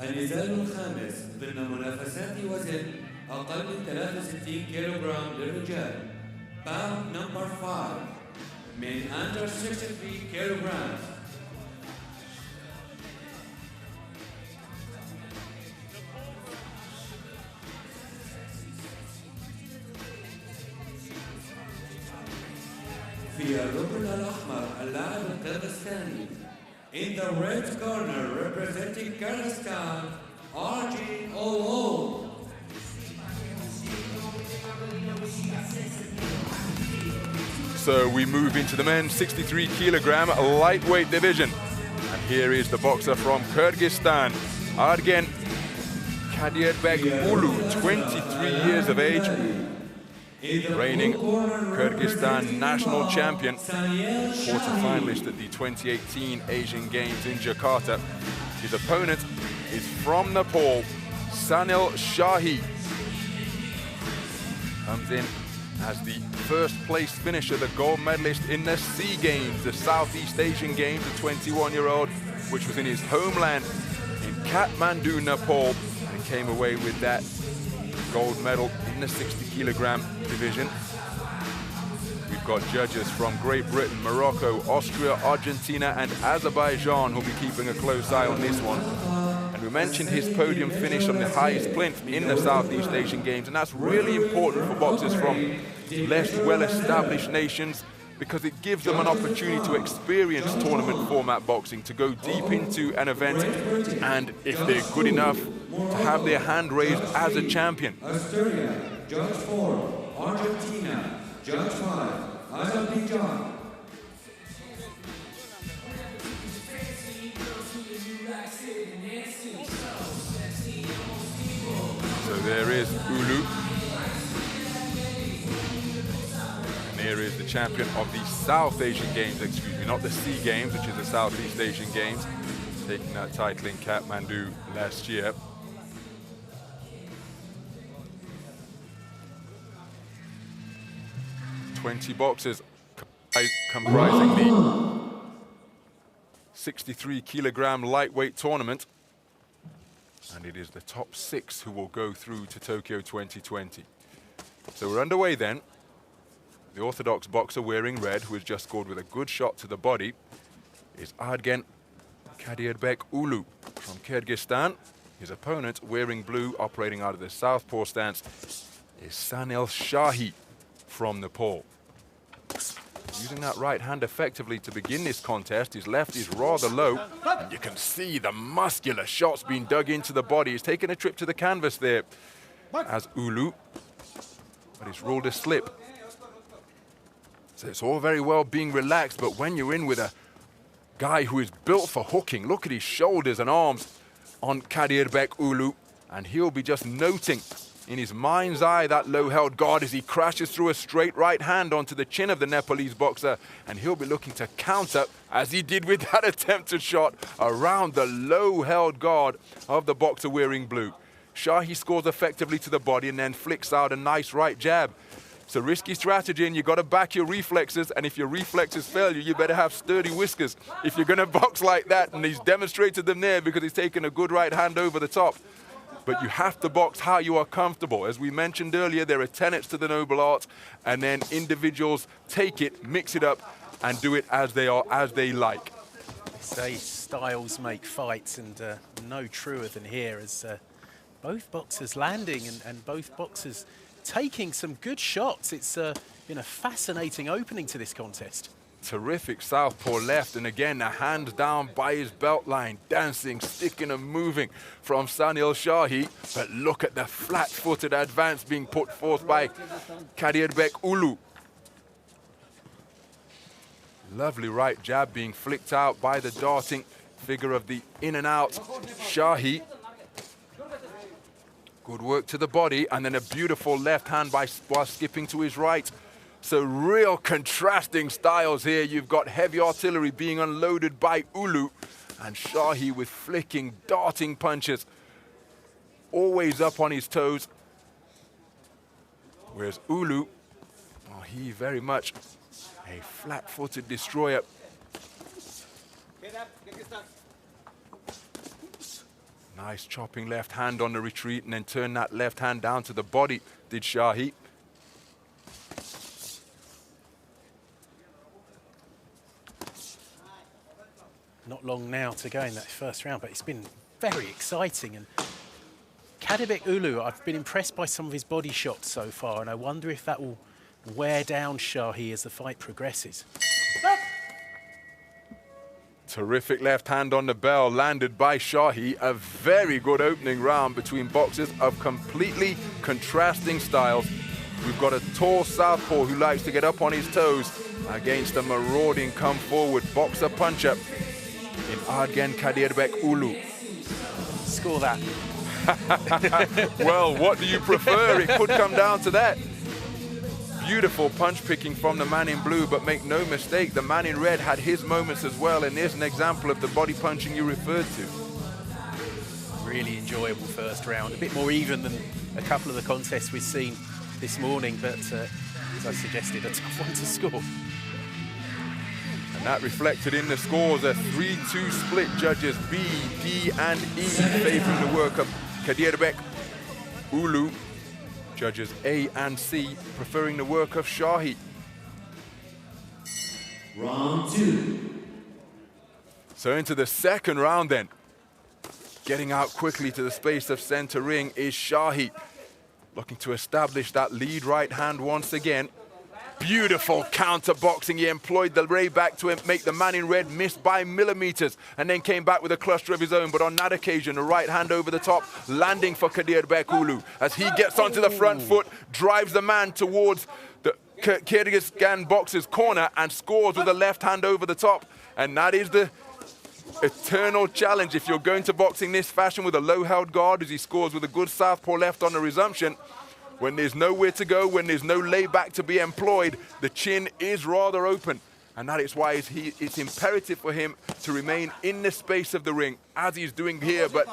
النزال الخامس ضمن منافسات وزن أقل من 63 كيلوغرام للرجال. Bout number 5. Men under 63 kilograms. في الركن الأحمر اللاعب القرغيزستاني. In the red corner representing Kyrgyzstan, Argen Ullu. So we move into the men's 63 kilogram lightweight division. And here is the boxer from Kyrgyzstan, Argen Kadiyerbek Ullu, 23 years of age, reigning Kyrgyzstan national champion, quarter-finalist at the 2018 Asian Games in Jakarta. His opponent is from Nepal, Sanil Shahi. Comes in as the first place finisher, the gold medalist in the SEA Games, the Southeast Asian Games, the 21-year-old, which was in his homeland in Kathmandu, Nepal, and came away with that gold medal in the 60 kilogram division. We've got judges from Great Britain, Morocco, Austria, Argentina, and Azerbaijan who'll be keeping a close eye on this one. And we mentioned his podium finish on the highest plinth in the Southeast Asian Games, and that's really important for boxers from less well-established nations because it gives them an opportunity to experience tournament format boxing, to go deep into an event, and if they're good enough, to have their hand raised as a champion. Australia, Judge 4. Argentina, Judge 5. Azerbaijan. So there is Ullu. And here is the champion of the South Asian Games, excuse me, not the SEA Games, which is the Southeast Asian Games, taking that title in Kathmandu last year. "20 boxers comprising the 63 kilogram lightweight tournament. And it is the top 6 who will go through to Tokyo 2020. So we're underway then. The orthodox boxer wearing red, who has just scored with a good shot to the body, is Argen Kadiyerbek Ullu from Kyrgyzstan. His opponent, wearing blue, operating out of the southpaw stance, is Sanil Shahi from Nepal. Using that right hand effectively to begin this contest. His left is rather low, and you can see the muscular shots being dug into the body. He's taken a trip to the canvas there as Ullu, but he's ruled a slip. So it's all very well being relaxed, but when you're in with a guy who is built for hooking, look at his shoulders and arms on Kadiyerbek Ullu, and he'll be just noting in his mind's eye that low-held guard as he crashes through a straight right hand onto the chin of the Nepalese boxer, and he'll be looking to counter, as he did with that attempted shot, around the low-held guard of the boxer wearing blue. Shahi scores effectively to the body and then flicks out a nice right jab. It's a risky strategy, and you've got to back your reflexes, and if your reflexes fail you, you better have sturdy whiskers if you're going to box like that, and he's demonstrated them there because he's taken a good right hand over the top. But you have to box how you are comfortable. As we mentioned earlier, there are tenets to the noble art, and then individuals take it, mix it up, and do it as they like. They say styles make fights, and no truer than here as both boxers landing and both boxers taking some good shots. It's been a fascinating opening to this contest. Terrific southpaw left, and again a hand down by his belt line, dancing, sticking and moving from Sanil Shahi. But look at the flat-footed advance being put forth by Kadiyerbek Ullu. Lovely right jab being flicked out by the darting figure of the in and out Shahi. Good work to the body, and then a beautiful left hand while skipping to his right. So real contrasting styles here. You've got heavy artillery being unloaded by Ullu, and Shahi with flicking, darting punches, always up on his toes. Whereas Ullu, well, he very much a flat-footed destroyer. Nice chopping left hand on the retreat and then turn that left hand down to the body, did Shahi. Not long now to go in that first round, but it's been very exciting. And Kadiyerbek Ullu, I've been impressed by some of his body shots so far, and I wonder if that will wear down Shahi as the fight progresses. Terrific left hand on the bell landed by Shahi. A very good opening round between boxers of completely contrasting styles. We've got a tall southpaw who likes to get up on his toes against a marauding come-forward boxer-puncher in Argen Kadiyerbek Ullu. Score that. Well, what do you prefer? It could come down to that. Beautiful punch picking from the man in blue, but make no mistake, the man in red had his moments as well, and there's an example of the body punching you referred to. Really enjoyable first round, a bit more even than a couple of the contests we've seen this morning, but as I suggested, a tough one to score. And that reflected in the scores, a 3-2 split, judges B, D and E favouring the work of Kadiyerbek Ullu. Judges A and C preferring the work of Shahi. Round 2. So into the second round then. Getting out quickly to the space of center ring is Shahi. Looking to establish that lead right hand once again. Beautiful counter boxing. He employed the ray back to make the man in red miss by millimeters and then came back with a cluster of his own. But on that occasion, the right hand over the top, landing for Kadiyerbek Ullu as he gets onto the front foot, drives the man towards the Kyrgyzstan boxer's corner and scores with a left hand over the top. And that is the eternal challenge if you're going to boxing this fashion with a low held guard, as he scores with a good southpaw left on the resumption. When there's nowhere to go, when there's no layback to be employed, the chin is rather open. And that is why it's imperative for him to remain in the space of the ring, as he's doing here. But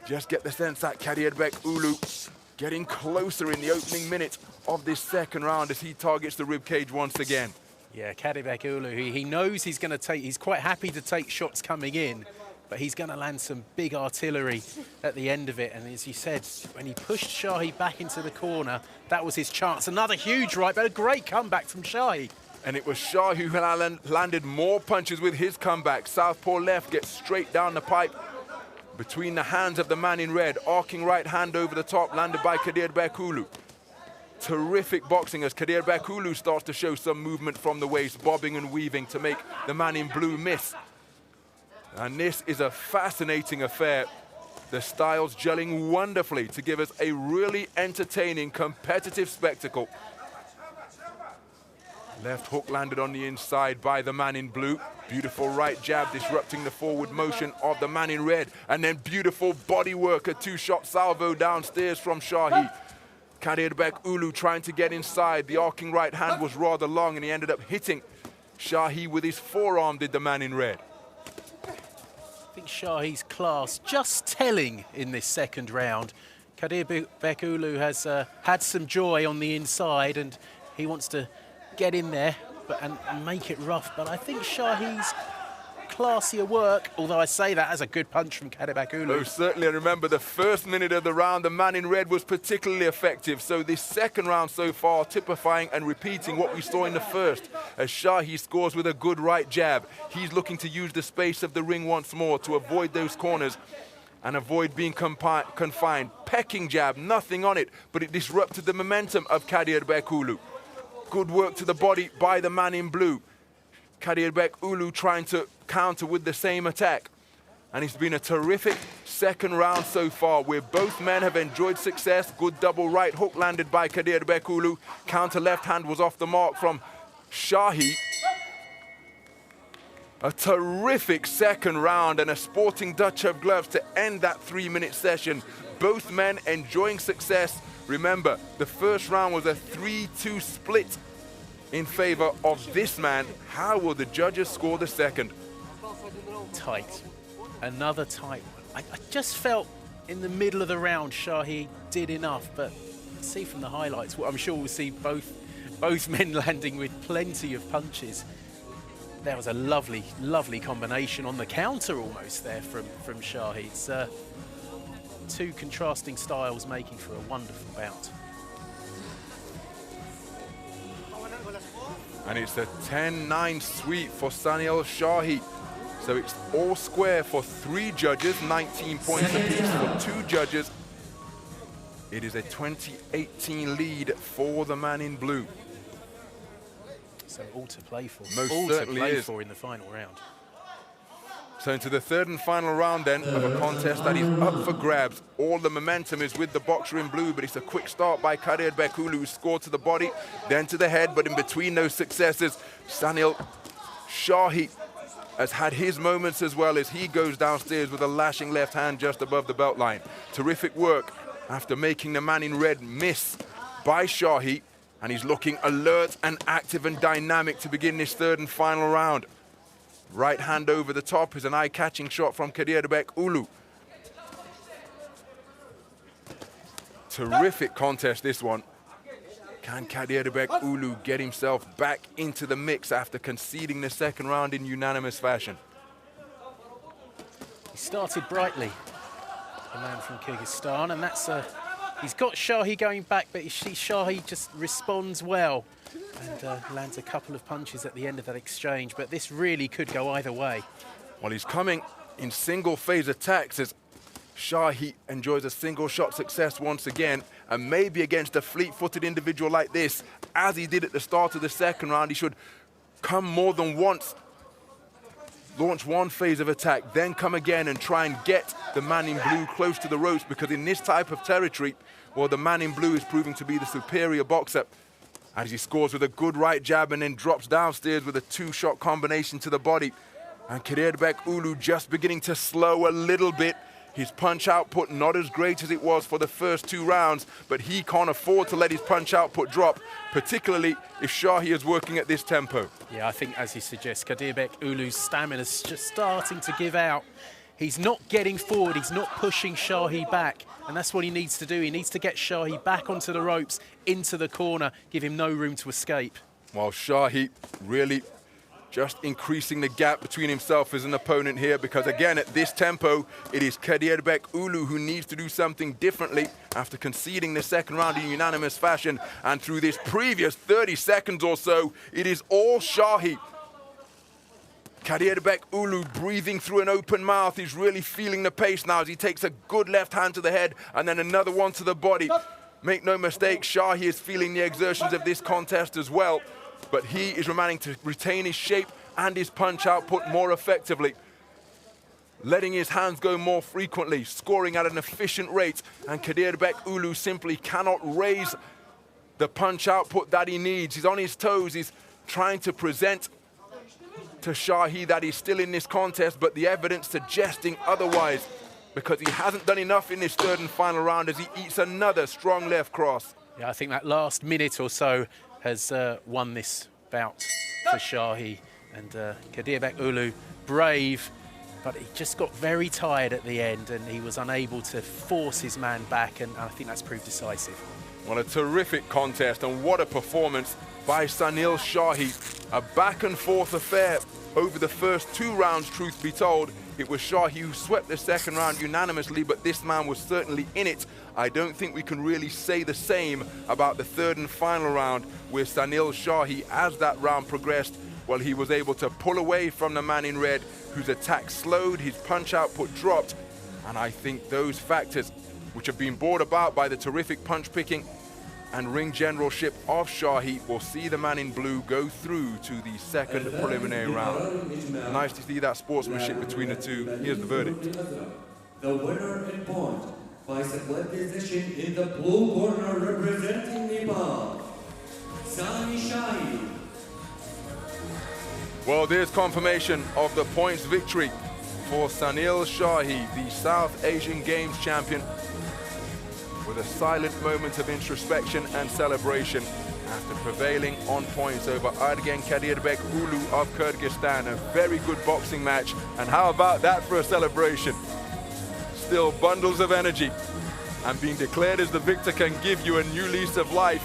just get the sense that Kadiyerbek Ullu getting closer in the opening minute of this second round as he targets the ribcage once again. Yeah, Kadiyerbek Ullu, he knows he's going to take, he's quite happy to take shots coming in, but he's going to land some big artillery at the end of it. And as you said, when he pushed Shahi back into the corner, that was his chance. Another huge right, but a great comeback from Shahi. And it was Shahi who landed more punches with his comeback. Southpaw left gets straight down the pipe between the hands of the man in red. Arcing right hand over the top, landed by Kadiyerbek Ullu. Terrific boxing as Kadiyerbek Ullu starts to show some movement from the waist, bobbing and weaving to make the man in blue miss. And this is a fascinating affair. The styles gelling wonderfully to give us a really entertaining, competitive spectacle. Left hook landed on the inside by the man in blue. Beautiful right jab disrupting the forward motion of the man in red. And then beautiful body work, a two-shot salvo downstairs from Shahi. Kadiyerbek Ullu trying to get inside. The arcing right hand was rather long and he ended up hitting Shahi with his forearm, did the man in red. I think Shahi's class just telling in this second round. Kadiyerbek Ullu has had some joy on the inside and he wants to get in there and make it rough. But I think Shahi's classier work, although I say that as a good punch from Kadiyerbek Ullu. Oh, certainly. And remember, the first minute of the round, the man in red was particularly effective. So this second round so far, typifying and repeating what we saw in the first, as Shahi scores with a good right jab. He's looking to use the space of the ring once more to avoid those corners and avoid being confined. Pecking jab, nothing on it, but it disrupted the momentum of Kadiyerbek Ullu. Good work to the body by the man in blue. Kadiyerbek Ullu trying to counter with the same attack. And it's been a terrific second round so far, where both men have enjoyed success. Good double right hook landed by Kadiyerbek Ullu. Counter left hand was off the mark from Shahi. A terrific second round and a sporting Dutch of gloves to end that 3-minute session. Both men enjoying success. Remember, the first round was a 3-2 split in favor of this man. How will the judges score the second? Tight. Another tight one. I just felt in the middle of the round Shahi did enough, but see from the highlights, well, I'm sure we'll see both men landing with plenty of punches. There was a lovely, lovely combination on the counter almost there from Shahi. It's two contrasting styles making for a wonderful bout. And it's a 10-9 sweep for Sanil Shahi. So it's all square for 3 judges, 19 points apiece for 2 judges. It is a 20-18 lead for the man in blue. So all to play for. Most all certainly to play is. for in the final round. So into the third and final round then of a contest that is up for grabs. All the momentum is with the boxer in blue, but it's a quick start by Kadiyerbek, who scored to the body, then to the head, but in between those successes, Sanil Shahi has had his moments as well as he goes downstairs with a lashing left hand just above the belt line. Terrific work after making the man in red miss by Shahi, and he's looking alert and active and dynamic to begin this third and final round. Right hand over the top is an eye-catching shot from Kadiyerbek Ullu. Terrific contest, this one. Can Kadiyerbek Ullu get himself back into the mix after conceding the second round in unanimous fashion? He started brightly, the man from Kyrgyzstan, and that's he's got Shahi going back, but Shahi just responds well and lands a couple of punches at the end of that exchange, but this really could go either way. Well, he's coming in single phase attacks as Shahi enjoys a single shot success once again, and maybe against a fleet-footed individual like this, as he did at the start of the second round, he should come more than once, launch one phase of attack, then come again and try and get the man in blue close to the ropes, because in this type of territory, well, the man in blue is proving to be the superior boxer, as he scores with a good right jab and then drops downstairs with a 2-shot combination to the body. And Kadiyerbek Ullu just beginning to slow a little bit. His punch output not as great as it was for the first 2 rounds, but he can't afford to let his punch output drop, particularly if Shahi is working at this tempo. Yeah, I think, as he suggests, Kadiyerbek Ulu's stamina's just starting to give out. He's not getting forward, he's not pushing Shahi back, and that's what he needs to do. He needs to get Shahi back onto the ropes, into the corner, give him no room to escape. Well, Shahi really just increasing the gap between himself as an opponent here, because again, at this tempo, it is Kadiyerbek Ullu who needs to do something differently after conceding the second round in unanimous fashion. And through this previous 30 seconds or so, it is all Shahi. Kadiyerbek Ullu breathing through an open mouth. He's really feeling the pace now as he takes a good left hand to the head and then another one to the body. Make no mistake, Shahi is feeling the exertions of this contest as well, but he is remaining to retain his shape and his punch output more effectively, letting his hands go more frequently, scoring at an efficient rate, and Kadiyerbek Ullu simply cannot raise the punch output that he needs. He's on his toes, he's trying to present to Shahi that he's still in this contest, but the evidence suggesting otherwise, because he hasn't done enough in this third and final round as he eats another strong left cross. Yeah, I think that last minute or so has won this bout for Shahi, and Kadiyerbek Ullu, brave, but he just got very tired at the end and he was unable to force his man back, and I think that's proved decisive. Well, a terrific contest, and what a performance by Sanil Shahi. A back and forth affair over the first 2 rounds, truth be told. It was Shahi who swept the second round unanimously, but this man was certainly in it. I don't think we can really say the same about the third and final round, where Sanil Shahi, as that round progressed, well, he was able to pull away from the man in red, whose attack slowed, his punch output dropped, and I think those factors, which have been brought about by the terrific punch picking and ring generalship of Shahi, will see the man in blue go through to the second preliminary round. Nice to see that sportsmanship between the two. Here's the verdict. The winner in point by split decision in the blue corner representing Nepal, Sanil Shahi. Well, there's confirmation of the points victory for Sanil Shahi, the South Asian Games champion, with a silent moment of introspection and celebration after prevailing on points over Argen Kadiyerbek Ullu of Kyrgyzstan. A very good boxing match, and how about that for a celebration? Still bundles of energy, and being declared as the victor can give you a new lease of life.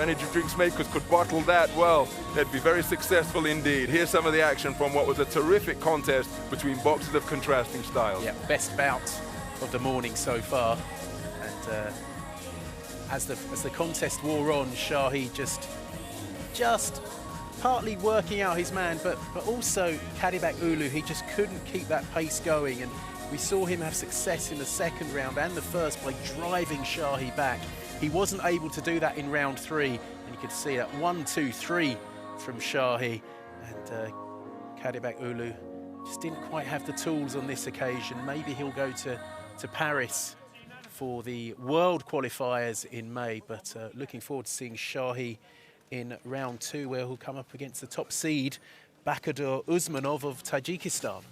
energy drinks makers could bottle that, well, they'd be very successful indeed. Here's some of the action from what was a terrific contest between boxers of contrasting styles. Yeah, best bout of the morning so far. And as the contest wore on, Shahi just partly working out his man, but also Kadiyerbek Ullu, he just couldn't keep that pace going. And we saw him have success in the second round and the first by driving Shahi back. He wasn't able to do that in round 3, and you could see that 1, 2, 3 from Shahi. And Kadiyerbek Ullu just didn't quite have the tools on this occasion. Maybe he'll go to Paris for the World qualifiers in May, but looking forward to seeing Shahi in round 2, where he'll come up against the top seed, Bahadur Usmanov of Tajikistan.